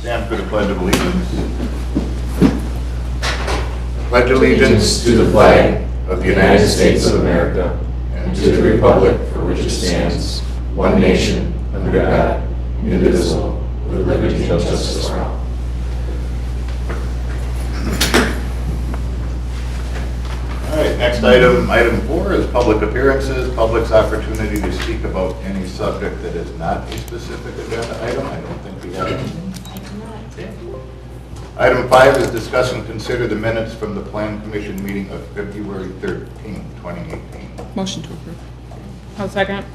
Stand for the Pledge of Allegiance. Pledge allegiance to the flag of the United States of America and to the republic for which it stands, one nation, under God, indivisible, with liberty and justice for all. All right, next item 4 is public appearances, public's opportunity to speak about any subject that is not a specific agenda item. I don't think we have anything. Okay. Item 5 is discuss and consider the minutes from the Plan Commission meeting of February 13, 2018. Motion to approve. I'll second.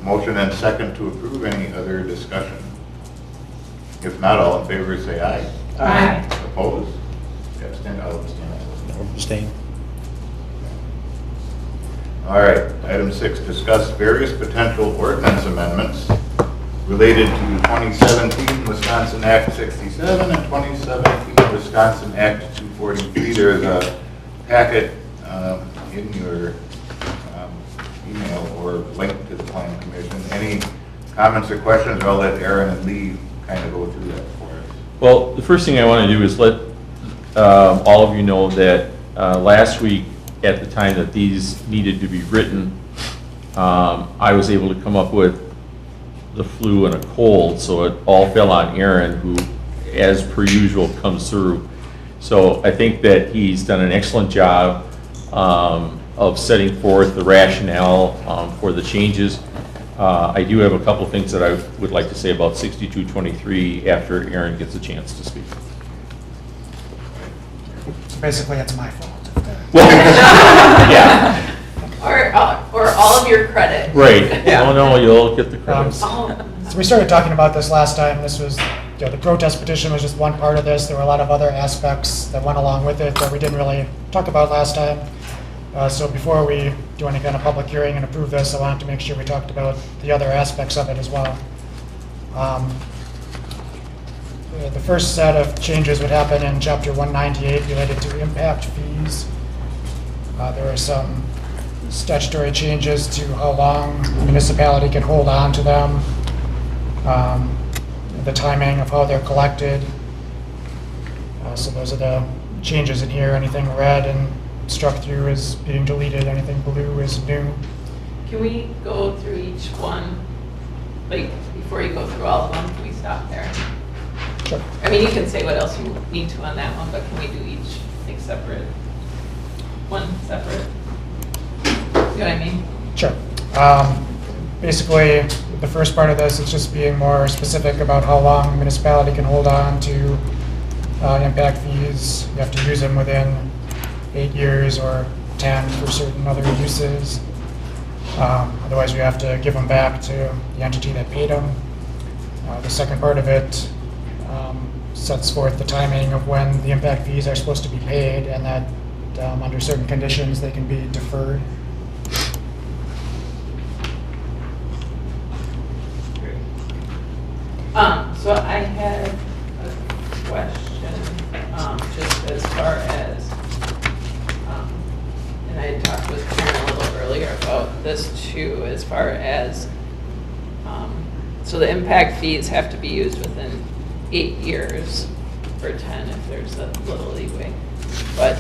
Motion and second to approve. Any other discussion? If not, all in favor say aye. Aye. Opposed? Abstain? I'll abstain. Abstain. All right, item 6, discuss various potential ordinance amendments related to 2017 Wisconsin Act 67 and 2017 Wisconsin Act 243. There's a packet in your email or link to the Plan Commission. Any comments or questions? I'll let Aaron and Lee kind of go through that for us. Well, the first thing I want to do is let all of you know that last week, at the time that these needed to be written, I was able to come up with the flu and a cold, so it all fell on Aaron, who, as per usual, comes through. So I think that he's done an excellent job of setting forth the rationale for the changes. I do have a couple things that I would like to say about 6223 after Aaron gets a chance to speak. So basically, it's my fault. Well, yeah, Or all of your credit. right. Oh, no, you'll get the credit. Oh. So we started talking about this last time. This was, the protest petition was just one part of this. There were a lot of other aspects that went along with it that we didn't really talk about last time. So before we do any kind of public hearing and approve this, I wanted to make sure we talked about the other aspects of it as well. The first set of changes would happen in Chapter 198 related to impact fees. There are some statutory changes to how long the municipality can hold on to them, the timing of how they're collected. So those are the changes in here. Anything red and struck through is being deleted. Anything blue is new. Can we go through each one, like, before you go through all of them, can we stop there? Sure. I mean, you can say what else you need to on that one, but can we do each, like, separate? One separate? You know what I mean? Sure. Basically, the first part of this is just being more specific about how long the municipality can hold on to impact fees. You have to use them within 8 years or 10 for certain other uses. Otherwise, you have to give them back to the entity that paid them. The second part of it sets forth the timing of when the impact fees are supposed to be paid, and that under certain conditions they can be deferred. So I had a question, just as far as, and I had talked with Karen a little earlier about this too, as far as, so the impact fees have to be used within 8 years or 10 if there's a little leeway. But,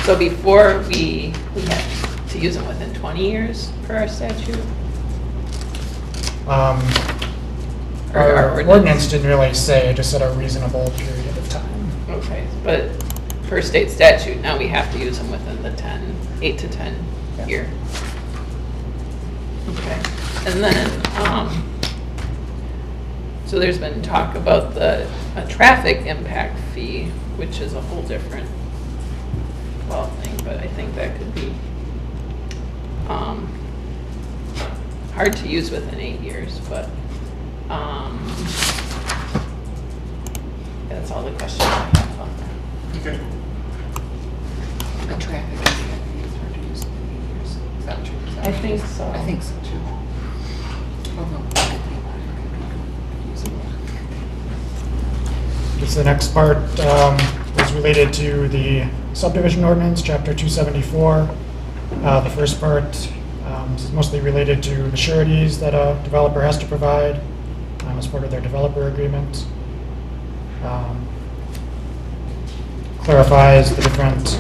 so before we had to use them within 20 years per our statute? Our ordinance didn't really say, it just said a reasonable period of time. Okay, but per state statute, now we have to use them within the 8 to 10 year. Okay, and then, so there's been talk about a traffic impact fee, which is a whole different, thing, but I think that could be hard to use within 8 years, but that's all the questions I have on that. Okay. A traffic is hard to use in 8 years. Is that true? I think so. I think so too. Although, it could be usable. This the next part is related to the subdivision ordinance, Chapter 274. The first part is mostly related to the sureties that a developer has to provide as part of their developer agreement. clarifies the different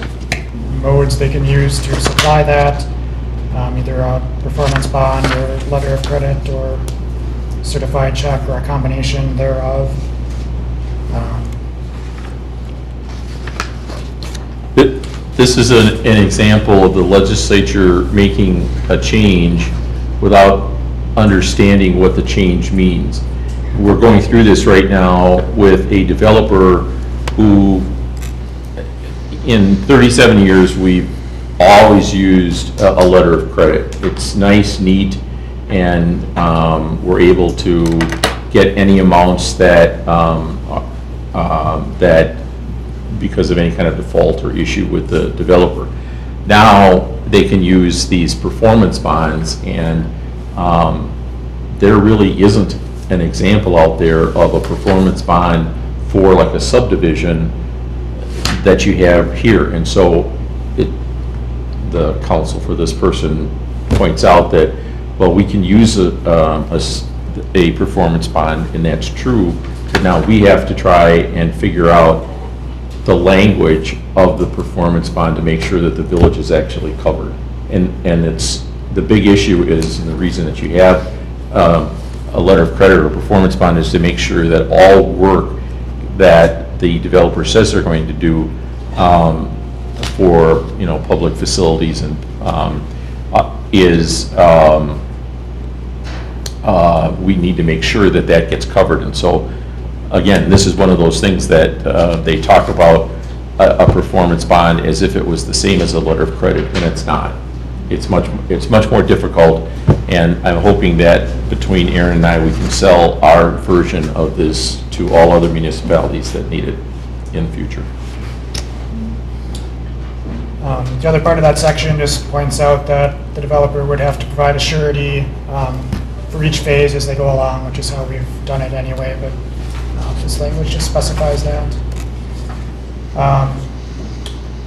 modes they can use to supply that, either a performance bond or letter of credit or certified check or a combination thereof. This is an example of the legislature making a change without understanding what the change means. We're going through this right now with a developer who, in 37 years, we've always used a letter of credit. It's nice, neat, and we're able to get any amounts that, because of any kind of default or issue with the developer. Now, they can use these performance bonds, and there really isn't an example out there of a performance bond for like a subdivision that you have here. And so the counsel for this person points out that, well, we can use a performance bond, and that's true, but now we have to try and figure out the language of the performance bond to make sure that the village is actually covered. And it's, the big issue is, and the reason that you have a letter of credit or performance bond is to make sure that all work that the developer says they're going to do for, public facilities and we need to make sure that that gets covered. And so, again, this is one of those things that they talk about a performance bond as if it was the same as a letter of credit, and it's not. It's much more difficult, and I'm hoping that between Aaron and I, we can sell our version of this to all other municipalities that need it in the future. The other part of that section just points out that the developer would have to provide a surety for each phase as they go along, which is how we've done it anyway, but this language just specifies that.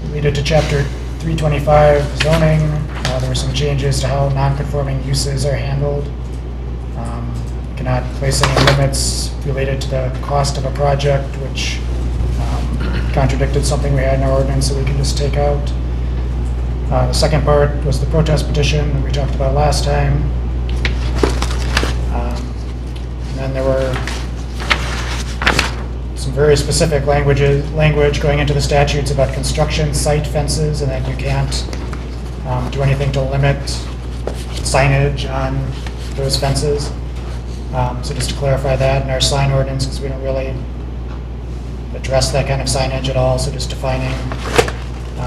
Related to chapter 325 zoning, there were some changes to how non-conforming uses are handled. Cannot place any limits related to the cost of a project, which contradicted something we had in our ordinance that we can just take out. The second part was the protest petition that we talked about last time. And then there were some very specific language going into the statutes about construction site fences, and that you can't do anything to limit signage on those fences. So just to clarify that in our sign ordinance, because we don't really address that kind of signage at all, so just defining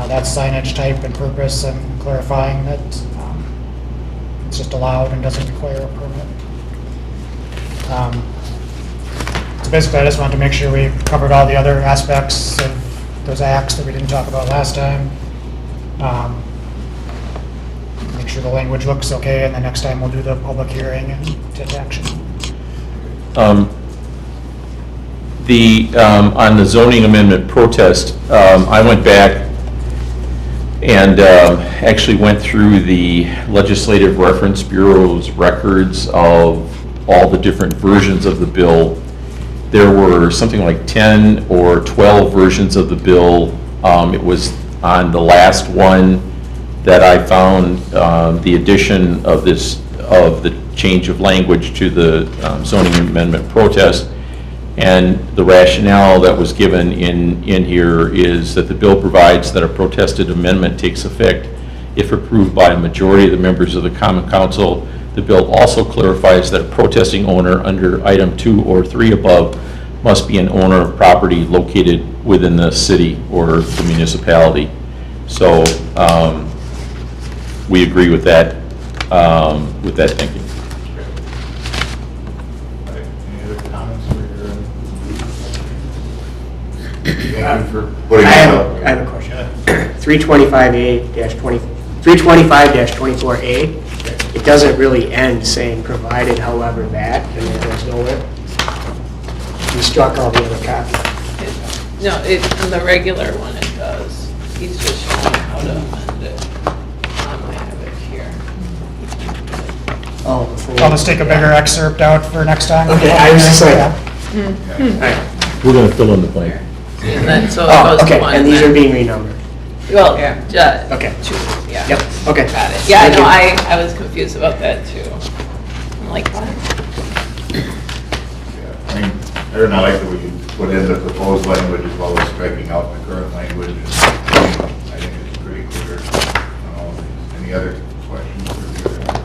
that signage type and purpose and clarifying that it's just allowed and doesn't require a permit. So basically, I just wanted to make sure we covered all the other aspects of those acts that we didn't talk about last time. Make sure the language looks okay, and the next time we'll do the public hearing and take action. On the zoning amendment protest, I went back and actually went through the Legislative Reference Bureau's records of all the different versions of the bill. There were something like 10 or 12 versions of the bill. It was on the last one that I found the addition of the change of language to the zoning amendment protest. And the rationale that was given in here is that the bill provides that a protested amendment takes effect if approved by a majority of the members of the Common Council. The bill also clarifies that a protesting owner under item 2 or 3 above must be an owner of property located within the city or the municipality. So we agree with that thinking. Any other comments for Thank you for putting I that have up. I have a question. 325-24A, it doesn't really end saying provided however that, and then there's nowhere. You struck all the other copies. No, in the regular one it does. He's just showing how to amend it. I have it here. Oh, before. I'll just take a bigger excerpt out for next time. Okay, I was just like, Yeah. all right. We're gonna fill in the blank. And then, so it Oh, goes to okay, one. and these then- are being renumbered. Well, Okay. two, yeah. Yep, okay. Got it. Yeah, Thank no, you. I was confused about that too. I'm like, what? I mean, Aaron, I like that we put in the proposed language as well as striking out the current language. And I think it's pretty clear on all of these. Any other questions for the other?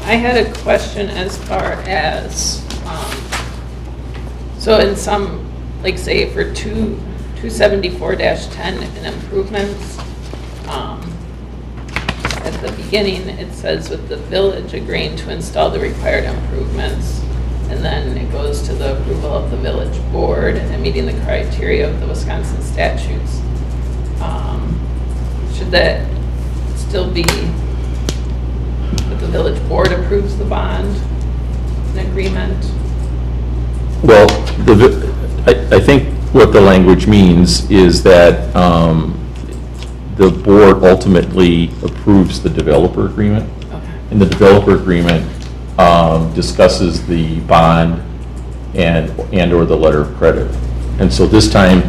I had a question as far as, so in some, like say for 274-10 in improvements, at the beginning, it says with the village agreeing to install the required improvements, and then it goes to the approval of the village board and meeting the criteria of the Wisconsin statutes. Should that still be that the village board approves the bond, an agreement? Well, I think what the language means is that the board ultimately approves the developer agreement. Okay. And the developer agreement discusses the bond and/or the letter of credit. And so this time,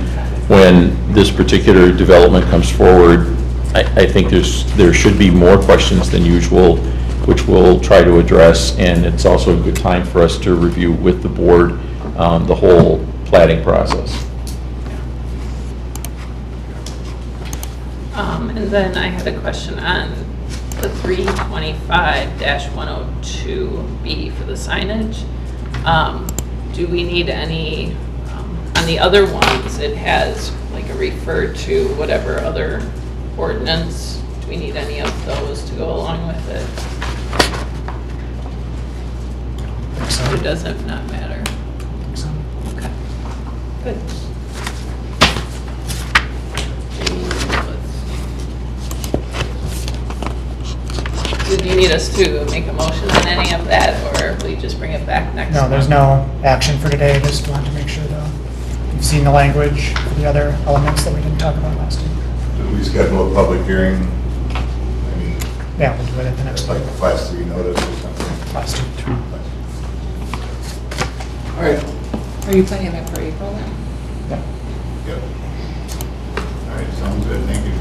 when this particular development comes forward, I think there should be more questions than usual, which we'll try to address, and it's also a good time for us to review with the board the whole plating process. And then I had a question on the 325-102B for the signage. Do we need any, on the other ones, it has like a refer to whatever other ordinance. Do we need any of those to go along with it? Or does it not matter? Okay, good. Do you need us to make a motion on any of that, or will you just bring it back next No, month? there's no action for today, just wanted to make sure though. You've seen the language for the other elements that we didn't talk about last time. Did we schedule a public hearing? I mean, Yeah, we'll do it at the next it's like one. a class 3 notice or something. Last two. All right. Are you planning that for April then? Yeah. Yep. All right, sounds good, thank you.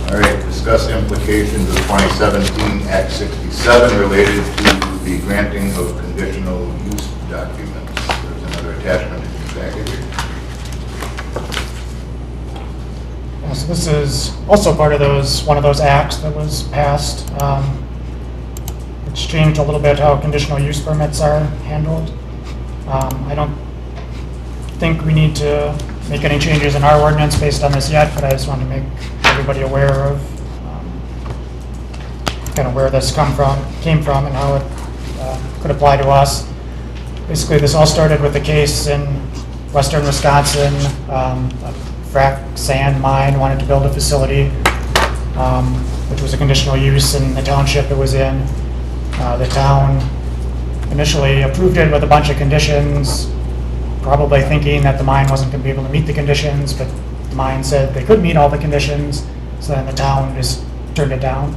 All right, discuss implications of 2017 Act 67 related to the granting of conditional use documents. There's another attachment in your package here. So this is also part of one of those acts that was passed, which changed a little bit how conditional use permits are handled. I don't think we need to make any changes in our ordinance based on this yet, but I just wanted to make everybody aware of kind of where this came from and how it could apply to us. Basically, this all started with a case in western Wisconsin. A frac sand mine wanted to build a facility, which was a conditional use in the township it was in. The town initially approved it with a bunch of conditions, probably thinking that the mine wasn't going to be able to meet the conditions, but the mine said they could meet all the conditions, so then the town just turned it down.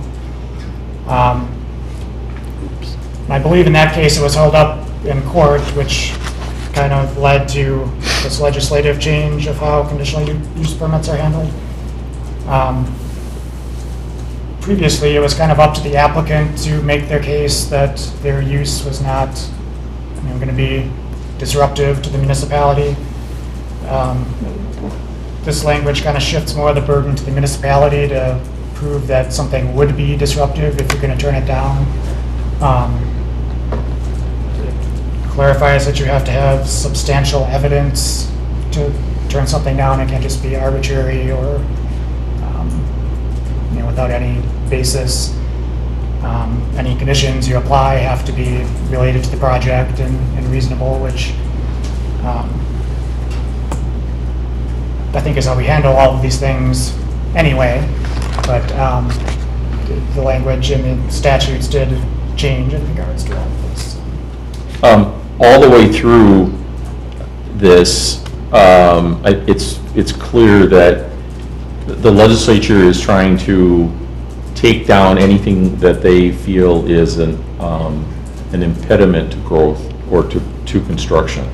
I believe in that case it was held up in court, which kind of led to this legislative change of how conditional use permits are handled. Previously, it was kind of up to the applicant to make their case that their use was not going to be disruptive to the municipality. This language kind of shifts more of the burden to the municipality to prove that something would be disruptive if you're going to turn it down. It clarifies that you have to have substantial evidence to turn something down. It can't just be arbitrary or without any basis. Any conditions you apply have to be related to the project and reasonable, which I think is how we handle all of these things anyway. But the language in the statutes did change in regards to all of this. All the way through this, it's clear that the legislature is trying to take down anything that they feel is an impediment to growth or to to construction.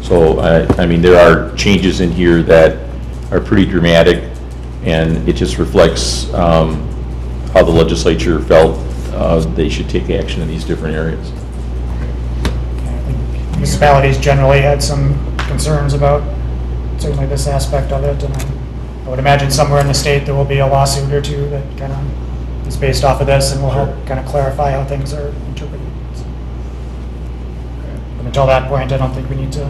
So, I mean, there are changes in here that are pretty dramatic, and it just reflects how the legislature felt they should take action in these different areas. I think municipalities generally had some concerns about certainly this aspect of it, and I would imagine somewhere in the state there will be a lawsuit or two that kind of is based off of this and will help kind of clarify how things are interpreted. But until that point, I don't think we need to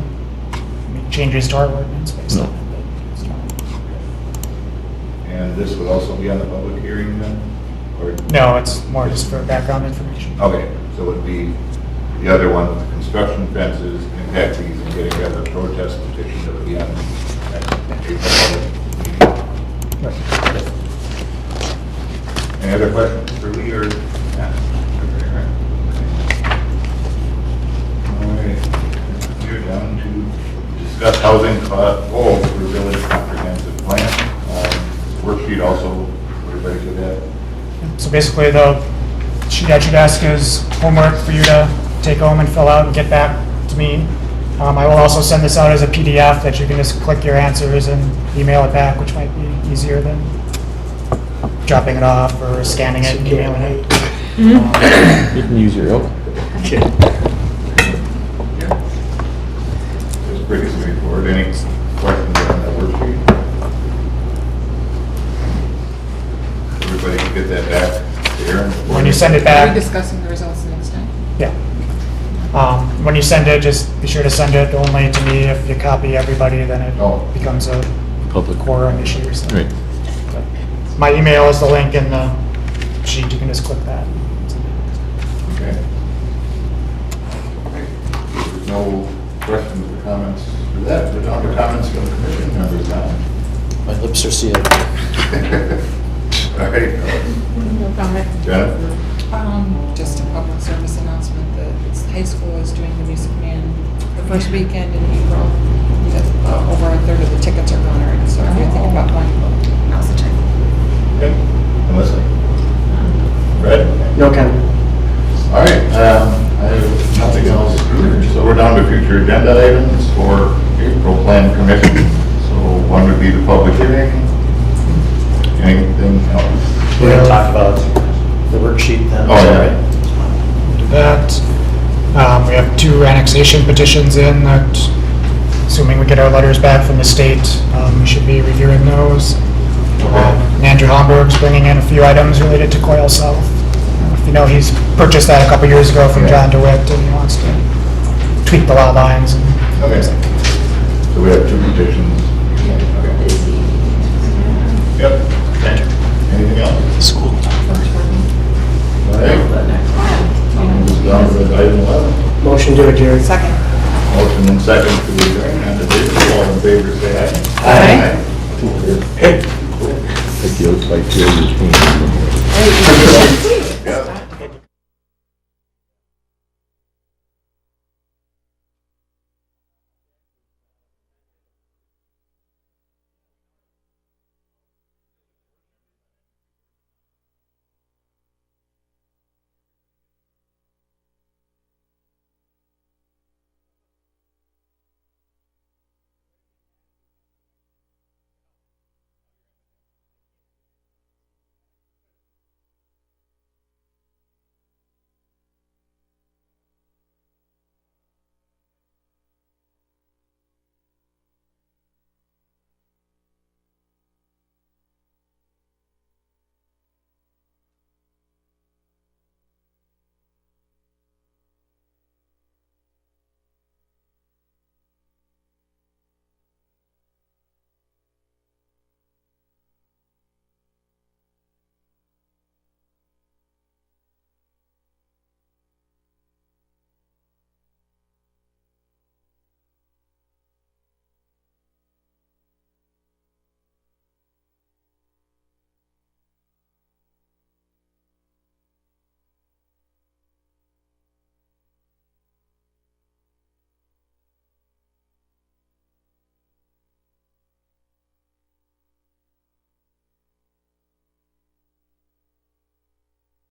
make changes to our ordinance based on No. it. But it's not- And this would also be on the public hearing then? Or, No, it's more just for background information. okay, so it would be the other one with the construction fences, impact fees, and getting rid of the protest petition that would be on next April public meeting. Any other questions for Lee or? Yeah. All right, we're down to discuss housing goals for village comprehensive plan. Worksheet also, everybody good at? So basically, the sheet I should ask is homework for you to take home and fill out and get back to me. I will also send this out as a PDF that you can just click your answers and email it back, which might be easier than dropping it off or scanning it and emailing it. You can use your help. It's pretty straightforward. Any questions on that worksheet? Everybody can get that back to Aaron? When you send it Are we back, discussing the results next time? yeah. When you send it, just be sure to send it only to me. If you copy everybody, then Oh. it becomes a Public. quorum issue or something. Right. But my email is the link in the sheet. You can just click that. Okay. There's no questions or comments for that. We're down to comments from commission members now. My lips are sealed. All right. No comment. Jennifer? Just a public service announcement that high school is doing the Music Man the first weekend in April. That, over a third of the tickets are gone already, so if you're thinking about going, now's the time. Okay. And Leslie? Fred? No comment. All right, I have nothing else either. So we're down to future agenda items for April Plan Commission. So one would be the public hearing. Anything else? We're gonna talk about the worksheet then. Oh, is that yeah. right? Do that. We have 2 annexation petitions in that, assuming we get our letters back from the state, we should be reviewing those. And Andrew Homburg's bringing in a few items related to Coil South. If you know, he's purchased that a couple years ago from John DeWitt, and he wants to tweak the lot lines. And Okay. So we have 2 petitions. Okay. Yep. Anything else? School. All right. Move down to item 11. Motion to adjourn. Second. Motion and second to adjourn. And the table, all in favor, say aye. Aye. Aye. It feels like you're between. Yep.